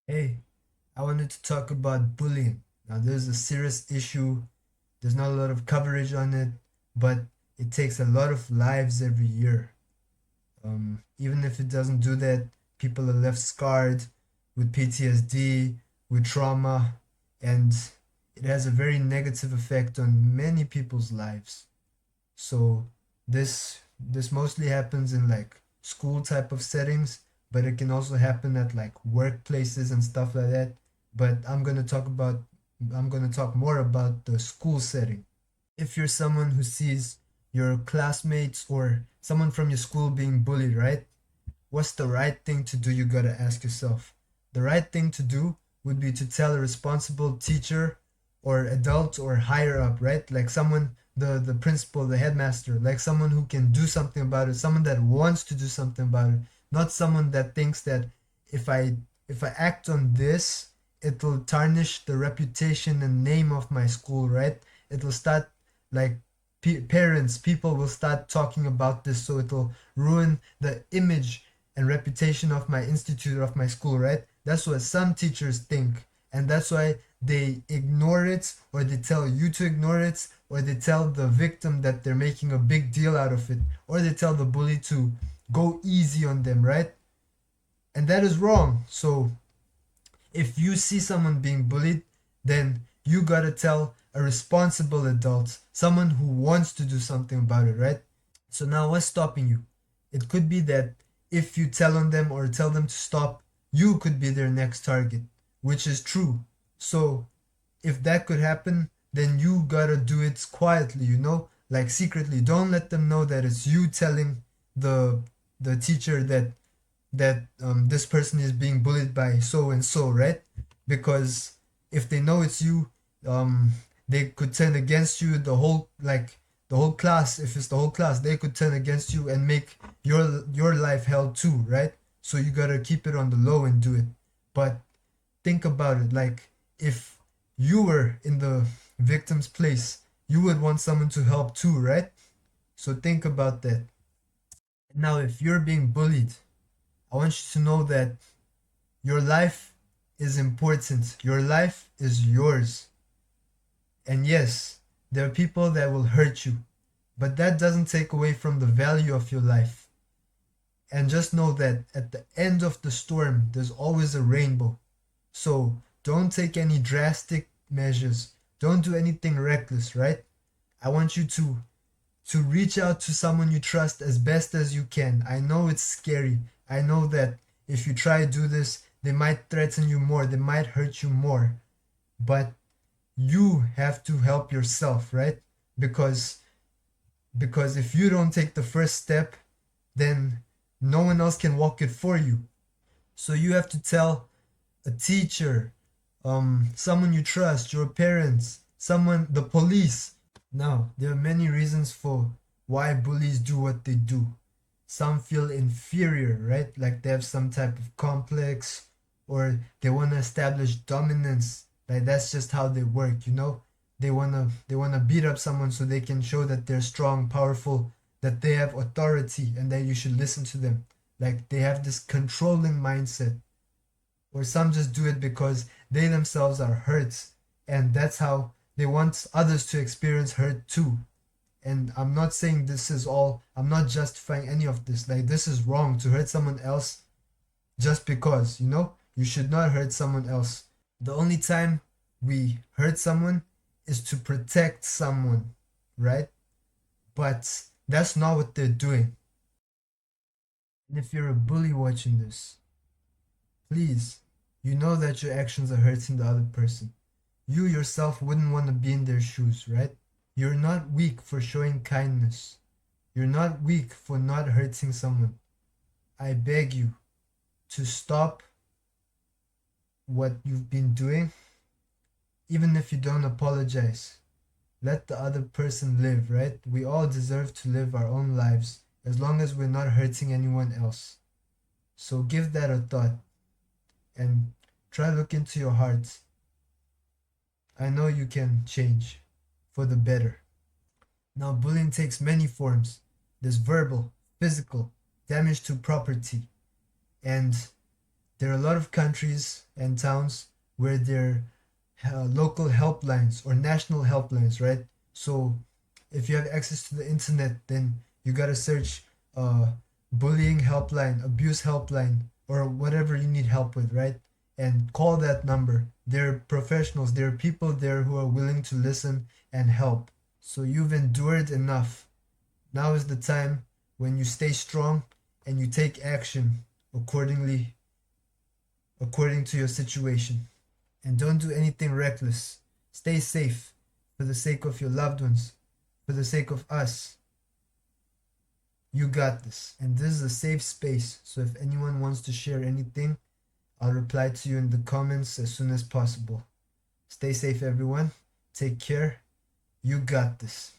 Hey, I wanted to talk about bullying. Now, there's a serious issue. There's not a lot of coverage on it, but it takes a lot of lives every year. Even if it doesn't do that, people are left scarred with PTSD, with trauma, and it has a very negative effect on many people's lives. So this mostly happens in like school type of settings, but it can also happen at like workplaces and stuff like that. But I'm gonna talk more about the school setting. If you're someone who sees your classmates or someone from your school being bullied, right? What's the right thing to do? You gotta ask yourself. The right thing to do would be to tell a responsible teacher or adult or higher up, right? Like someone, the principal, the headmaster, like someone who can do something about it, someone that wants to do something about it, not someone that thinks that if I if I act on this, it'll tarnish the reputation and name of my school, right? It'll start like parents, people will start talking about this, so it'll ruin the image and reputation of my institute, of my school, right? That's what some teachers think. And that's why they ignore it, or they tell you to ignore it, or they tell the victim that they're making a big deal out of it, or they tell the bully to go easy on them, right? And that is wrong. So if you see someone being bullied, then you gotta tell a responsible adult, someone who wants to do something about it, right? So now what's stopping you? It could be that if you tell on them or tell them to stop, you could be their next target, which is true. So if that could happen, then you gotta do it quietly, like secretly. Don't let them know that it's you telling the the teacher that this person is being bullied by so and so, right? Because if they know it's you, um, they could turn against you. The whole class. If it's the whole class, they could turn against you and make your life hell too, right? So you gotta keep it on the low and do it. But think about it. Like if you were in the victim's place, you would want someone to help too, right? So think about that. Now, if you're being bullied, I want you to know that your life is important. Your life is yours. And yes, there are people that will hurt you, but that doesn't take away from the value of your life. And just know that at the end of the storm, there's always a rainbow. So don't take any drastic measures. Don't do anything reckless, right? I want you to reach out to someone you trust as best as you can. I know it's scary. I know that if you try to do this, they might threaten you more, they might hurt you more. But you have to help yourself, right? Because because if you don't take the first step, then no one else can walk it for you. So you have to tell a teacher, someone you trust, your parents, someone, the police. Now, there are many reasons for why bullies do what they do. Some feel inferior, right? Like they have some type of complex, or they want to establish dominance. Like that's just how they work. They want to beat up someone so they can show that they're strong, powerful, that they have authority and that you should listen to them. Like they have this controlling mindset. Or some just do it because they themselves are hurt, and that's how they want others to experience hurt too. And I'm not saying this is all, I'm not justifying any of this. Like this is wrong to hurt someone else just because, you should not hurt someone else. The only time we hurt someone is to protect someone, right? But that's not what they're doing. And if you're a bully watching this, please, you know that your actions are hurting the other person. You yourself wouldn't want to be in their shoes, right? You're not weak for showing kindness. You're not weak for not hurting someone. I beg you to stop what you've been doing, even if you don't apologize. Let the other person live, right? We all deserve to live our own lives as long as we're not hurting anyone else. So give that a thought and try to look into your heart. I know you can change for the better. Now, bullying takes many forms. There's verbal, physical, damage to property, and There are a lot of countries and towns where there are local helplines or national helplines, right? So if you have access to the internet, then you gotta search bullying helpline, abuse helpline, or whatever you need help with, right? And call that number. There are professionals, there are people there who are willing to listen and help. So you've endured enough. Now is the time when you stay strong and you take action accordingly, according to your situation. And don't do anything reckless. Stay safe for the sake of your loved ones, for the sake of us. You got this. And this is a safe space. So if anyone wants to share anything, I'll reply to you in the comments as soon as possible. Stay safe, everyone. Take care. You got this.